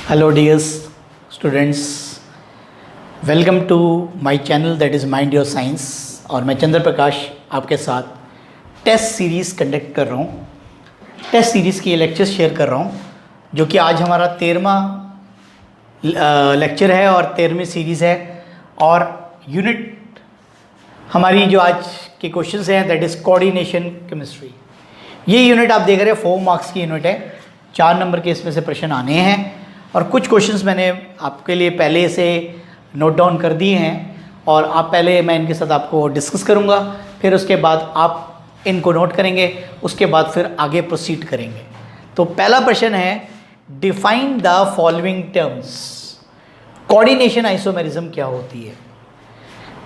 Hello dear students, welcome to my channel that is mind your science. और मैं चंद्र प्रकाश आपके साथ टेस्ट सीरीज़ कंडक्ट कर रहा हूँ। टेस्ट सीरीज़ की लेक्चर्स शेयर कर रहा हूँ जो कि आज हमारा 13वां लेक्चर है और 13वीं सीरीज़ है। और यूनिट हमारी जो आज के क्वेश्चंस हैं दैट इज़ कोऑर्डिनेशन केमिस्ट्री। ये यूनिट आप देख रहे हैं 4 मार्क्स की यूनिट है, 4 नंबर के इसमें से प्रश्न आने हैं और कुछ क्वेश्चंस मैंने आपके लिए पहले से नोट डाउन कर दिए हैं और आप पहले मैं इनके साथ आपको डिस्कस करूंगा, फिर उसके बाद आप इनको नोट करेंगे, उसके बाद फिर आगे प्रोसीड करेंगे। तो पहला प्रश्न है, define the following terms. Coordination isomerism क्या होती है?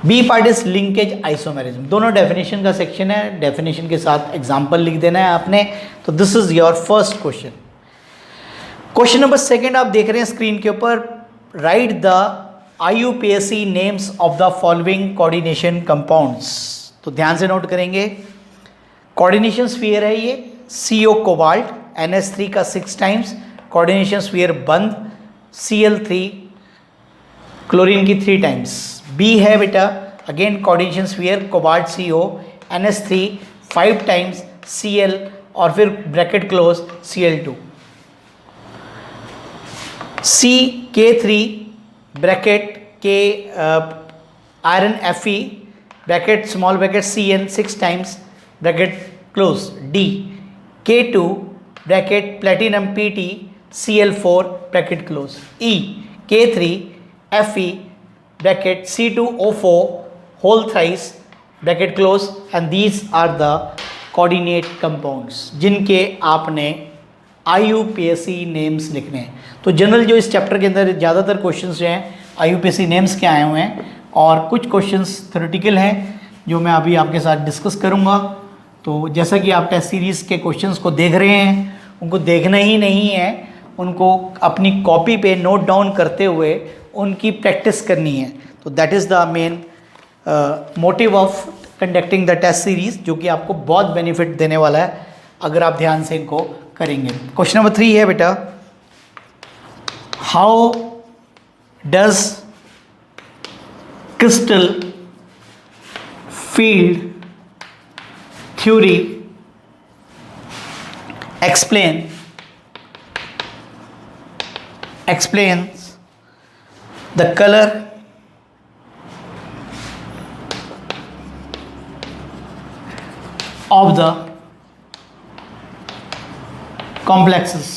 B part is linkage isomerism. दोनों डेफिनेशन का सेक्शन है, डेफिनेशन के साथ एग्जाम्पल लिख देना है आपने। तो this is your first question. Question number second आप देख रहे हैं स्क्रीन के ऊपर, write the IUPAC names of the following coordination compounds. तो ध्यान से नोट करेंगे। कोऑर्डिनेशन स्फीयर है ये, CO कोबाल्ट, NH3 का 6 टाइम्स, कोऑर्डिनेशन स्फीयर बंद, Cl3 क्लोरीन की 3 टाइम्स। बी है बेटा again coordination sphere cobalt CO, NH3 5 times, Cl और फिर bracket close Cl2। K3 bracket के iron Fe bracket small bracket Cn 6 times bracket close. D K2 bracket platinum Pt Cl4 bracket close. E K3 Fe bracket C2O4 whole thrice bracket close. And these are the coordinate compounds जिनके आपने IUPAC names लिखने हैं। तो general जो इस chapter के अंदर ज़्यादातर क्वेश्चंस जो हैं IUPAC नेम्स के आए हुए हैं और कुछ क्वेश्चंस थ्योरेटिकल हैं जो मैं अभी आपके साथ डिस्कस करूंगा। तो जैसा कि आप टेस्ट सीरीज़ के क्वेश्चंस को देख रहे हैं, उनको देखना ही नहीं है, उनको अपनी कॉपी पे नोट डाउन करते हुए उनकी प्रैक्टिस करनी है। तो that is the main motive of conducting the test series, जो कि आपको बहुत बेनिफिट देने वाला है अगर आप ध्यान से इनको करेंगे। क्वेश्चन नंबर 3 है बेटा, how does crystal field theory explains the color of the complexes.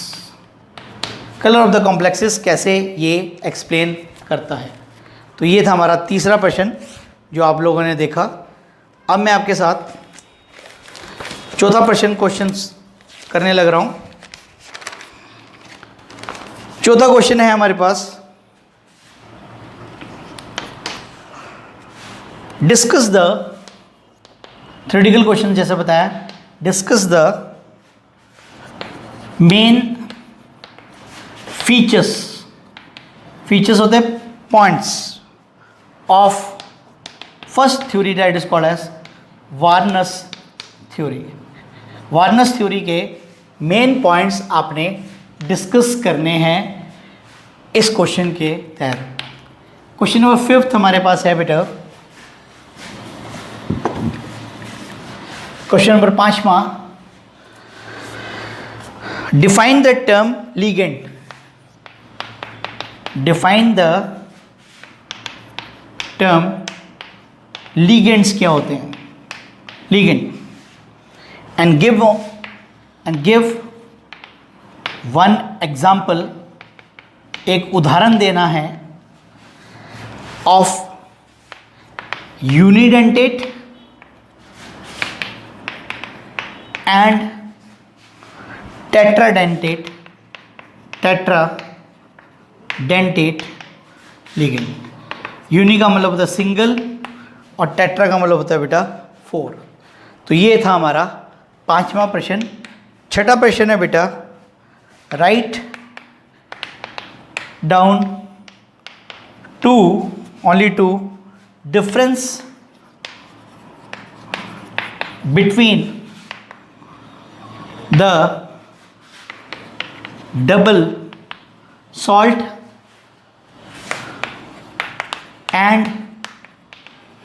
Colour of the complexes कैसे ये एक्सप्लेन करता है। तो ये था हमारा तीसरा प्रश्न जो आप लोगों ने देखा। अब मैं आपके साथ चौथा क्वेश्चंस करने लग रहा हूँ। चौथा क्वेश्चन है हमारे पास, डिस्कस द थ्योरेटिकल क्वेश्चन जैसे बताया, डिस्कस द मेन फीचर्स होते हैं points of first theory that is called as Werner's theory. Werner's theory के मेन पॉइंट्स आपने डिस्कस करने हैं इस क्वेश्चन के तहत। क्वेश्चन नंबर 5 हमारे पास है बेटा, क्वेश्चन नंबर 5वां, define the term ligand. Define the term ligands क्या होते हैं, ligand, and give one example, एक उदाहरण देना है of unidentate and tetradentate ligand. Uni का मतलब होता है सिंगल और टेट्रा का मतलब होता है बेटा 4। तो ये था हमारा 5वां प्रश्न। छठा प्रश्न है बेटा, write down only two difference between the double salt and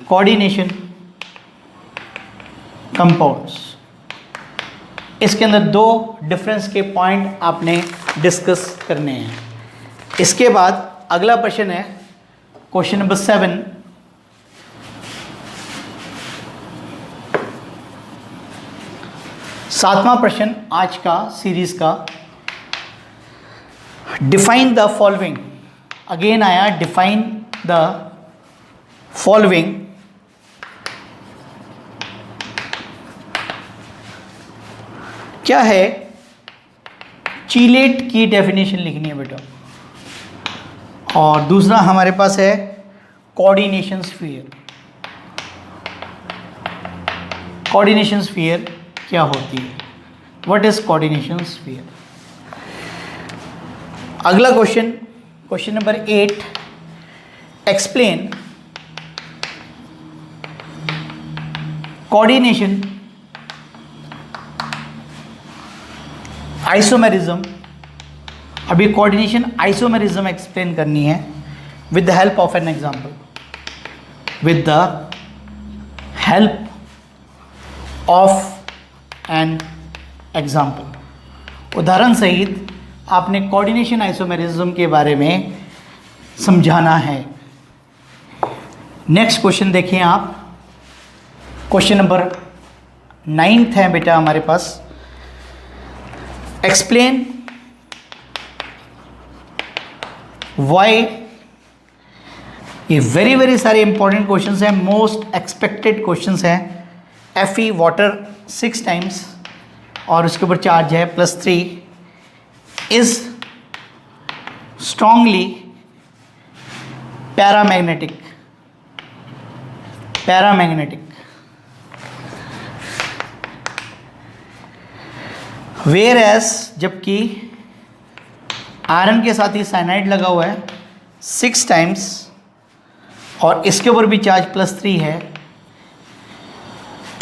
coordination compounds। इसके अंदर दो डिफरेंस के पॉइंट आपने डिस्कस करने हैं। इसके बाद अगला प्रश्न है क्वेश्चन नंबर 7। सातवां प्रश्न आज का सीरीज का, डिफाइन द फॉलोइंग। अगेन आया डिफाइन द फॉलोइंग। क्या है? चीलेट की डेफिनेशन लिखनी है बेटा। और दूसरा हमारे पास है कोऑर्डिनेशन स्फीयर। कोऑर्डिनेशन स्फीयर क्या होती है? What is coordination sphere? अगला question, question number 8, explain coordination isomerism. अभी कोऑर्डिनेशन आइसोमेरिज्म एक्सप्लेन करनी है with the help of an example. With the help of an example, उदाहरण सहित आपने कोऑर्डिनेशन आइसोमेरिज्म के बारे में समझाना है। नेक्स्ट क्वेश्चन देखिए आप, क्वेश्चन नंबर 9 है बेटा हमारे पास। Explain why. ये वेरी सारे इंपॉर्टेंट क्वेश्चंस हैं, मोस्ट एक्सपेक्टेड क्वेश्चंस हैं। Fe वाटर 6 टाइम्स और उसके ऊपर चार्ज है +3 is strongly paramagnetic. Whereas, जबकि आयरन के साथ ही साइनाइड लगा हुआ है 6 टाइम्स और इसके ऊपर भी चार्ज +3 है,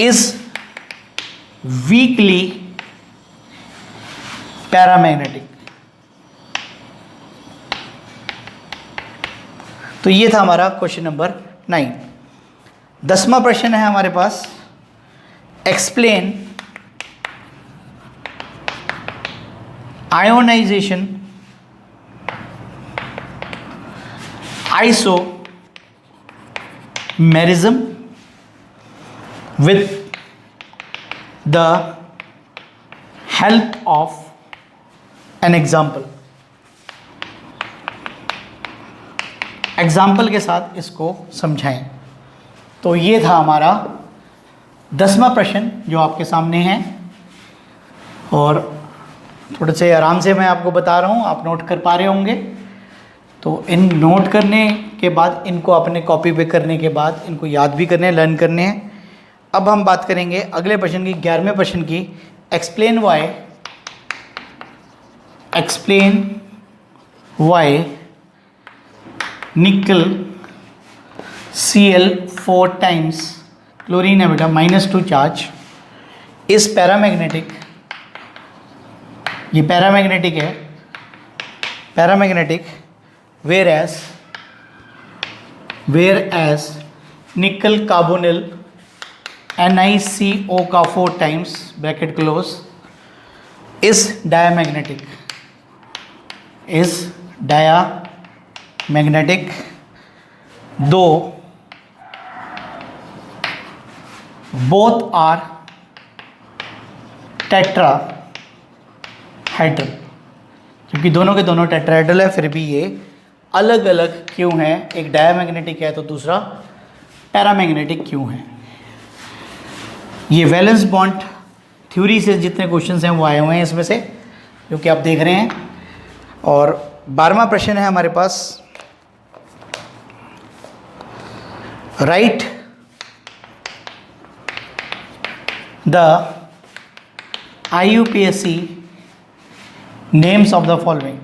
इज वीकली पैरामैग्नेटिक। तो ये था हमारा क्वेश्चन नंबर 9। 10वां प्रश्न है हमारे पास, explain ionization isomerism with the help of an example। Example के साथ इसको समझाएं। तो ये था हमारा 10वां प्रश्न जो आपके सामने है, और थोड़े से आराम से मैं आपको बता रहा हूँ, आप नोट कर पा रहे होंगे। तो इन नोट करने के बाद, इनको अपने कॉपी पे करने के बाद इनको याद भी करने हैं, लर्न करने हैं। अब हम बात करेंगे अगले प्रश्न की, 11वें प्रश्न की। एक्सप्लेन वाई निकल Cl 4 टाइम्स, क्लोरीन है बेटा -2 चार्ज, इस पैरामैग्नेटिक। ये पैरामैग्नेटिक है, पैरामैग्नेटिक। वेयर एज निकल कार्बोनिल NiCO का 4 times, bracket close, is diamagnetic. दो बोथ आर टेट्राहेड्रल, क्योंकि दोनों के दोनों टेट्राहेड्रल है, फिर भी ये अलग अलग क्यों हैं? एक डायामैग्नेटिक है तो दूसरा पैरामैग्नेटिक क्यों है? ये वैलेंस बॉन्ड थ्योरी से जितने क्वेश्चंस हैं वो आए हुए हैं इसमें से, जो कि आप देख रहे हैं। और 12वां प्रश्न है हमारे पास, write the IUPAC names of the following.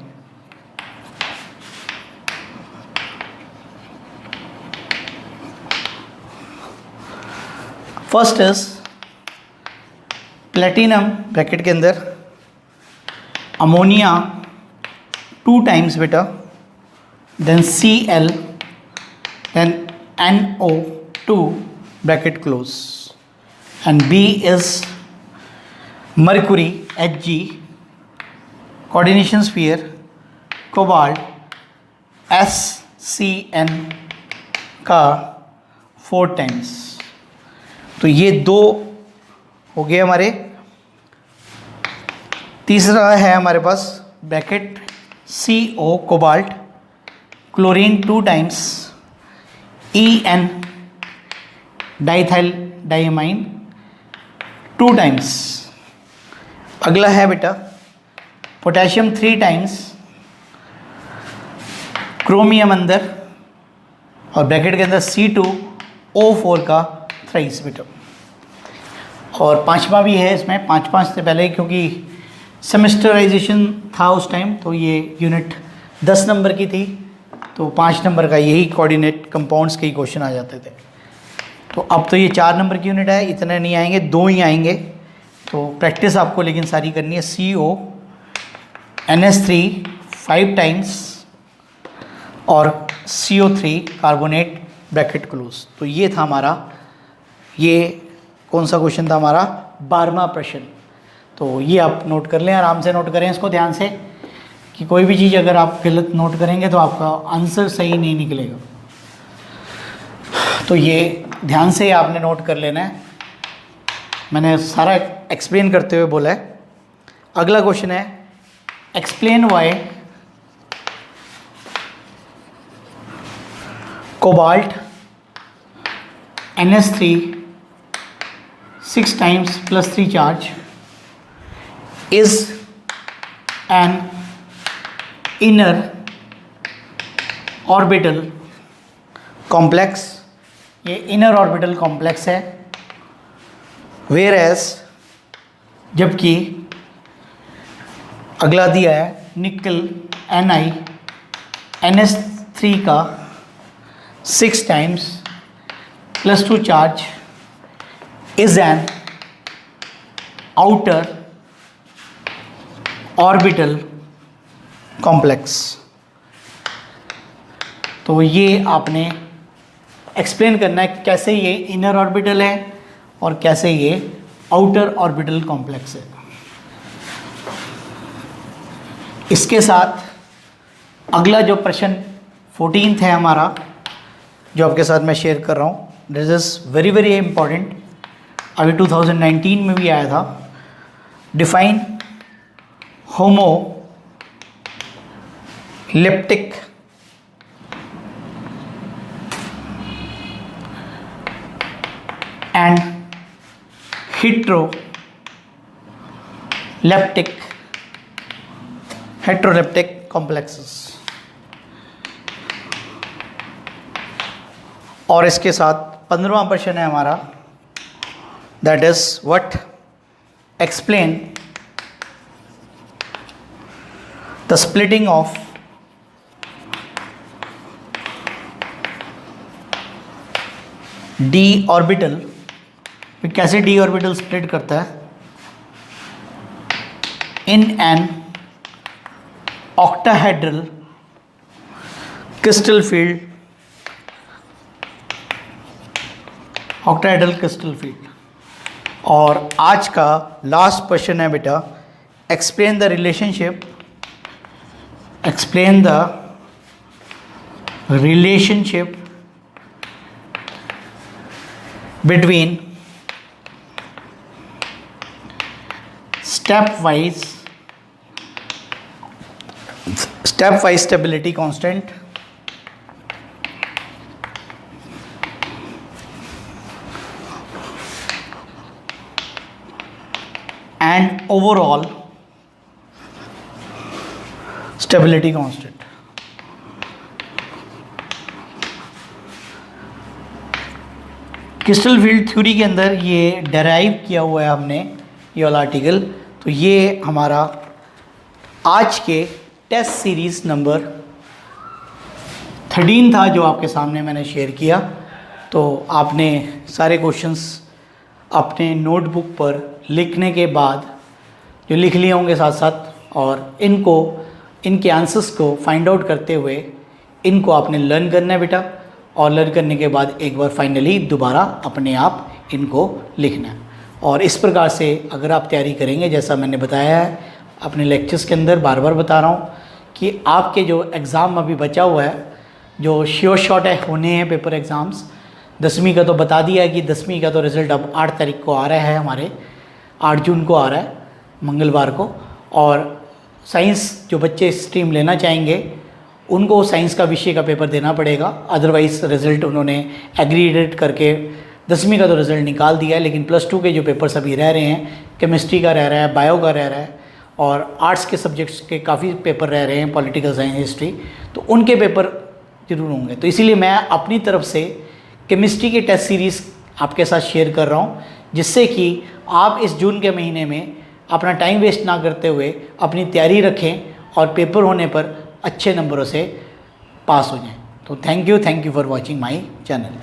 First is platinum, bracket के अंदर, ammonia, 2 times beta, then Cl, then NO2 bracket close, and B is mercury Hg, coordination sphere, cobalt SCN का 4 times। तो ये 2 हो गए हमारे। तीसरा है हमारे पास bracket CO cobalt, chlorine 2 times, EN diethyl diamine 2 times। अगला है बेटा पोटेशियम 3 times, क्रोमियम अंदर और ब्रैकेट के अंदर C2O4 का थ्राइस बेटा। और पांचवा भी है इसमें, पाँच से पहले क्योंकि सेमेस्टराइजेशन था उस टाइम, तो ये यूनिट 10 नंबर की थी, तो 5 नंबर का यही कोऑर्डिनेट कंपाउंड्स के ही क्वेश्चन आ जाते थे। तो अब तो ये 4 नंबर की यूनिट है, इतने नहीं आएंगे, 2 ही आएंगे। तो प्रैक्टिस आपको लेकिन सारी करनी है। CO NH3 5 times और CO3 कार्बोनेट ब्रैकेट क्लोज। तो ये था हमारा, ये कौन सा क्वेश्चन था हमारा 12वां प्रश्न। तो ये आप नोट कर लें, आराम से नोट करें इसको ध्यान से, कि कोई भी चीज़ अगर आप गलत नोट करेंगे तो आपका आंसर सही नहीं निकलेगा। तो ये ध्यान से आपने नोट कर लेना है, मैंने सारा एक्सप्लेन करते हुए बोला है। अगला क्वेश्चन है explain why cobalt NH3 6 times plus 3 charge is an inner orbital complex। ये इनर ऑर्बिटल कॉम्प्लेक्स है। whereas जबकि अगला दिया है निकल Ni NH3 का 6 times plus 2 charge is an outer orbital complex। तो ये आपने एक्सप्लेन करना है कैसे ये इनर ऑर्बिटल है और कैसे ये आउटर ऑर्बिटल कॉम्प्लेक्स है। इसके साथ अगला जो प्रश्न 14th है हमारा, जो आपके साथ मैं शेयर कर रहा हूँ, this is very very important, अभी 2019 में भी आया था। Define homoleptic and heteroleptic complexes. और इसके साथ 15वां प्रश्न है हमारा, that is what explain the splitting of D orbital. कैसे डी ऑर्बिटल स्प्लिट करता है in an octahedral crystal field, octahedral crystal field. और आज का लास्ट क्वेश्चन है बेटा, explain the relationship between stepwise stability constant and overall stability constant। Crystal field theory के अंदर ये डेराइव किया हुआ है हमने ये वाला आर्टिकल। तो ये हमारा आज के टेस्ट सीरीज़ नंबर 13 था, जो आपके सामने मैंने शेयर किया। तो आपने सारे क्वेश्चंस अपने नोटबुक पर लिखने के बाद जो लिख लिए होंगे साथ साथ, और इनको इनके आंसर्स को फाइंड आउट करते हुए इनको आपने लर्न करना है बेटा, और लर्न करने के बाद एक बार फाइनली दोबारा अपने आप इनको लिखना है। और इस प्रकार से अगर आप तैयारी करेंगे, जैसा मैंने बताया है अपने लेक्चर्स के अंदर, बार बार बता रहा हूँ कि आपके जो एग्ज़ाम अभी बचा हुआ है, जो श्योर शॉट है होने हैं पेपर एग्ज़ाम्स, 10वीं का तो बता दिया है कि 10वीं का तो रिज़ल्ट अब 8 तारीख को आ रहा है, हमारे 8 जून को आ रहा है, मंगलवार को। और साइंस जो बच्चे स्ट्रीम लेना चाहेंगे उनको साइंस का विषय का पेपर देना पड़ेगा, अदरवाइज़ रिज़ल्ट उन्होंने एग्रीडेट करके 10वीं का तो रिज़ल्ट निकाल दिया है, लेकिन +2 के जो पेपर्स अभी रह रहे हैं, केमिस्ट्री का रह रहा है, बायो का रह रहा है, और आर्ट्स के सब्जेक्ट्स के काफ़ी पेपर रह रहे हैं, पॉलिटिकल साइंस, हिस्ट्री, तो उनके पेपर ज़रूर होंगे। तो इसीलिए मैं अपनी तरफ से केमिस्ट्री की टेस्ट सीरीज़ आपके साथ शेयर कर रहा हूँ, जिससे कि आप इस जून के महीने में अपना टाइम वेस्ट ना करते हुए अपनी तैयारी रखें और पेपर होने पर अच्छे नंबरों से पास हो जाएं। तो thank you for watching my channel.